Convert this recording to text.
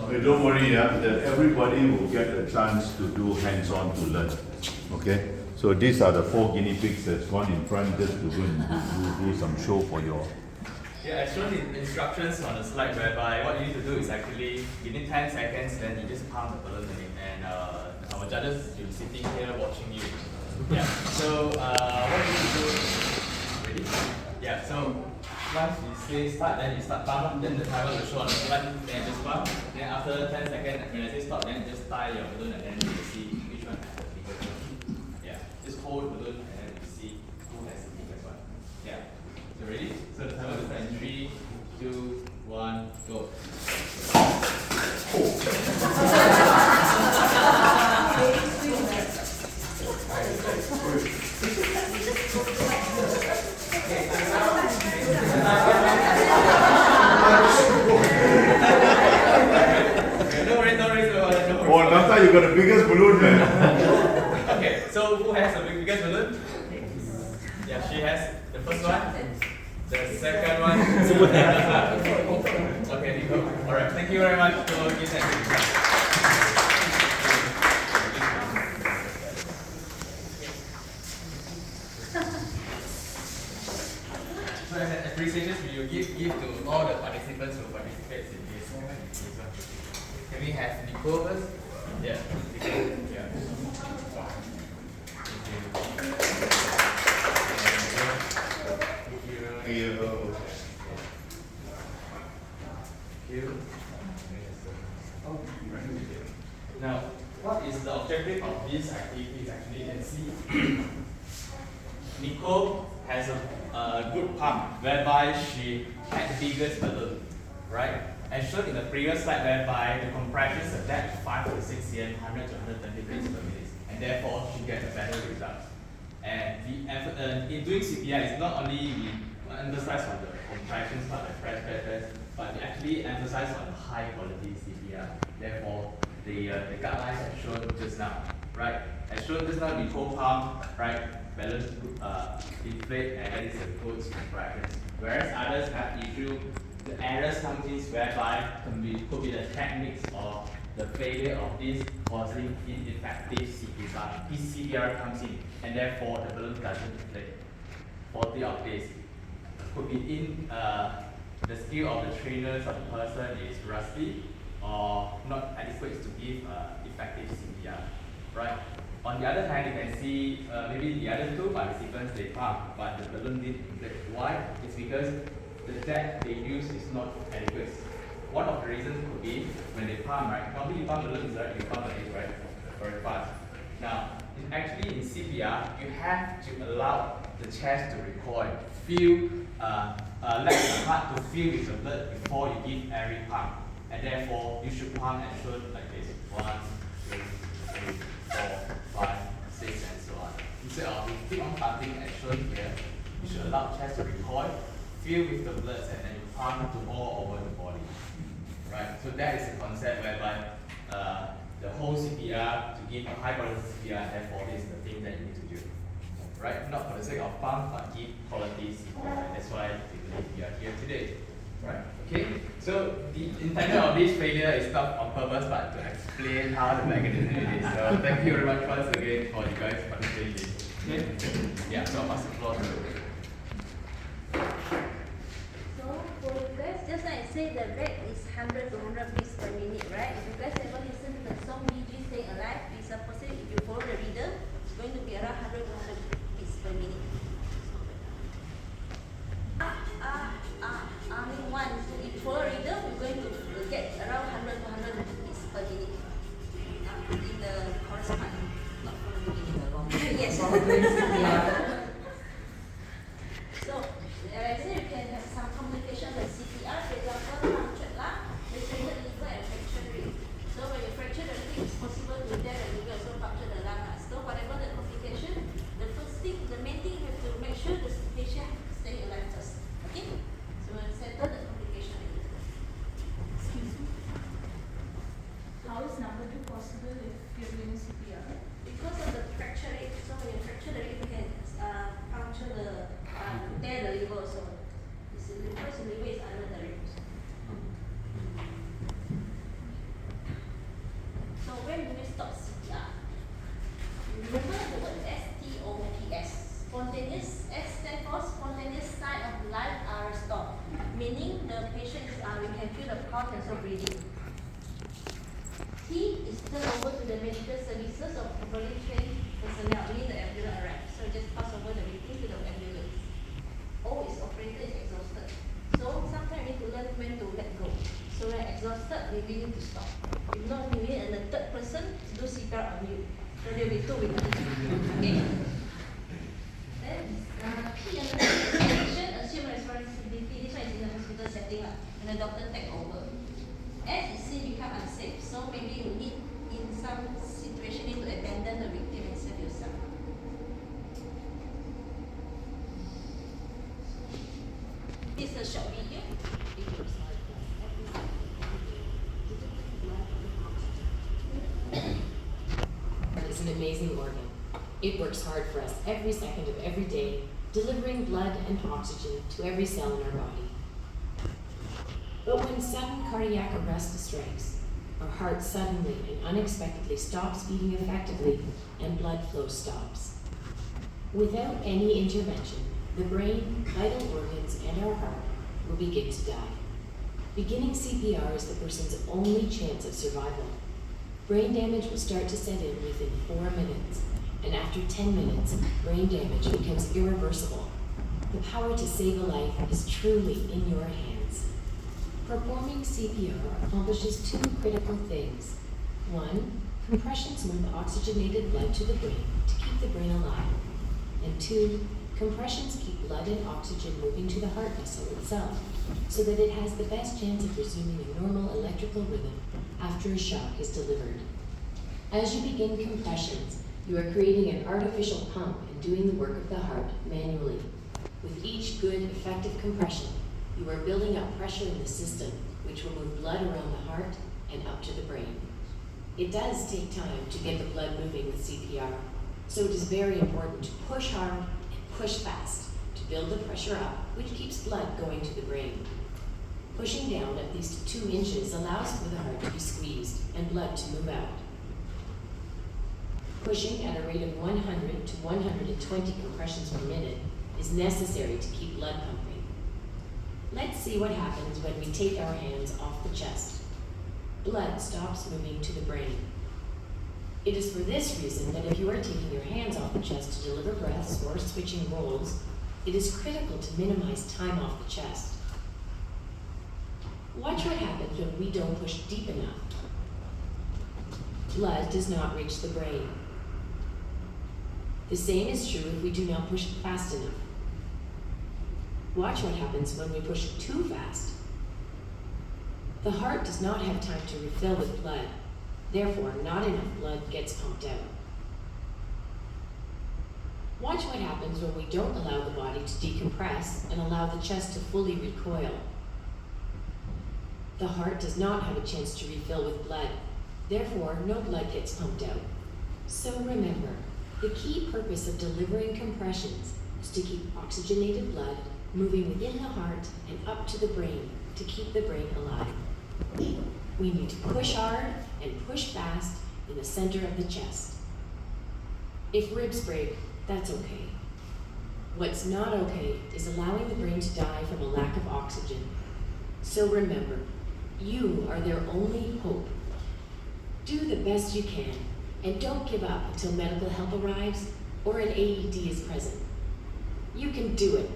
Okay, don't worry, that everybody will get a chance to do hands-on to learn. Okay? So these are the 4 guinea pigs that's gone in front just to go and do some show for you all. Yeah, I showed the instructions on the slide whereby what you need to do is actually within 10 seconds, then you just pump the balloon in it, and our judges will be sitting here watching you. Yeah. So what you need to do? Ready? Yeah. So once we say start, then you start pump. Then the timer will show on the slide. Then you just pump. Then after 10 seconds, when I say stop, then you just tie your balloon, and then you see which one has the biggest one. Yeah. Just hold the balloon, and then you see who has the biggest one. Yeah. So ready? So the timer will start in 3, 2, 1, go. Oh, Nanta, you got the biggest balloon, man. Okay, so who has the biggest balloon? Yeah, she has the first one. The second one. Okay, Nico. Alright, thank you very much for giving that. So as an appreciation, we will give to all the participants who participate in this one. Can we have Nico first? Yeah. Yeah. Now, what is the objective of this activity is actually, you can see Nicole has a good pump whereby she had the biggest balloon, right? As shown in the previous slide whereby the compression is at 5 to 6 cm, 100 to 120 beats per minute, and therefore she gets a better result. And in doing CPR, it's not only we emphasize on the compression part, the press, but we actually emphasize on the high quality CPR. Therefore, the guidelines are shown just now, right? As shown just now, we co-pump, right? Balance, inflate, and that is a good compression. Whereas others have issue, the errors comes in whereby could be the techniques or the failure of this causing ineffective CPR. This CPR comes in, and therefore the balloon doesn't inflate. 40 of this could be in the skill of the trainers of the person is rusty or not adequate to give effective CPR, right? On the other hand, you can see maybe the other 2 participants they pump, but the balloon didn't inflate. Why? It's because the depth they use is not adequate. One of the reasons could be when they pump, right? Normally you pump balloons, right? You pump it, right? Very fast. Now, actually in CPR, you have to allow the chest to recoil, let the heart to fill with the blood before you give every pump. And therefore, you should pump and shoot like this. 1, 2, 3, 4, 5, 6, and so on. Instead of you keep on pumping and shown here, you should allow the chest to recoil, fill with the blood, and then you pump to all over the body. Right? So that is the concept whereby the whole CPR to give a high quality CPR, therefore this is the thing that you need to do. Right? Not for the sake of pump, but give quality CPR. That's why we believe we are here today. Right? Okay? So the intention of this failure is not on purpose, but to explain how the mechanism it is. So thank you very much once again for you guys participating in this. Okay? Yeah, so I'll pass the floor to you. So for you guys, just like I said, the rate is 100 to 100 beats per minute, right? If you guys ever listen to the song BG Stay Alive, we suppose if you follow the rhythm, it's going to be around 100 to 100 beats per minute. One. So if you follow rhythm, you're going to get around 100 to 100 beats per minute. In the chorus part, not from the beginning. Yes. So, as I said, you can have some communication with CPR, for example, punctured lung, restricted liver, and fracture rate. So when you fracture the leg, it's possible to tear the liver, also puncture the lung. So whatever the complication, the first thing, the main thing, you have to make sure the patient stay alive first. Okay? So we'll settle the complication. Excuse me. the patient is, we can feel the pulse and also breathing. T is turned over to the medical services of properly trained personnel, meaning the ambulance arrives. So just pass over the victim to the ambulance. O is operator is exhausted. So sometimes we need to learn when to let go. So when exhausted, we really need to stop. If not, we need a third person to do CPR on you. So there will be two with you. Okay? Then P and patient assume responsibility. This one is in the hospital setting and the doctor take over. S is see become unsafe. So maybe you need in some situation need to abandon the victim and save yourself. This is a short video. Is an amazing organ. It works hard for us every second of every day, delivering blood and oxygen to every cell in our body. But when sudden cardiac arrest strikes, our heart suddenly and unexpectedly stops beating effectively and blood flow stops. Without any intervention, the brain, vital organs, and our heart will begin to die. Beginning CPR is the person's only chance of survival. Brain damage will start to set in within 4 minutes, and after 10 minutes, brain damage becomes irreversible. The power to save a life is truly in your hands. Performing CPR accomplishes two critical things. 1, compressions move oxygenated blood to the brain to keep the brain alive. And 2, compressions keep blood and oxygen moving to the heart vessel itself, so that it has the best chance of resuming a normal electrical rhythm after a shock is delivered. As you begin compressions, you are creating an artificial pump and doing the work of the heart manually. With each good, effective compression, you are building up pressure in the system, which will move blood around the heart and up to the brain. It does take time to get the blood moving with CPR, so it is very important to push hard and push fast to build the pressure up, which keeps blood going to the brain. Pushing down at least 2 inches allows for the heart to be squeezed and blood to move out. Pushing at a rate of 100 to 120 compressions per minute is necessary to keep blood pumping. Let's see what happens when we take our hands off the chest. Blood stops moving to the brain. It is for this reason that if you are taking your hands off the chest to deliver breaths or switching roles, it is critical to minimize time off the chest. Watch what happens when we don't push deep enough. Blood does not reach the brain. The same is true if we do not push fast enough. Watch what happens when we push too fast. The heart does not have time to refill with blood. Therefore, not enough blood gets pumped out. Watch what happens when we don't allow the body to decompress and allow the chest to fully recoil. The heart does not have a chance to refill with blood. Therefore, no blood gets pumped out. So remember, the key purpose of delivering compressions is to keep oxygenated blood moving within the heart and up to the brain to keep the brain alive. We need to push hard and push fast in the center of the chest. If ribs break, that's okay. What's not okay is allowing the brain to die from a lack of oxygen. So remember, you are their only hope. Do the best you can, and don't give up until medical help arrives or an AED is present. You can do it.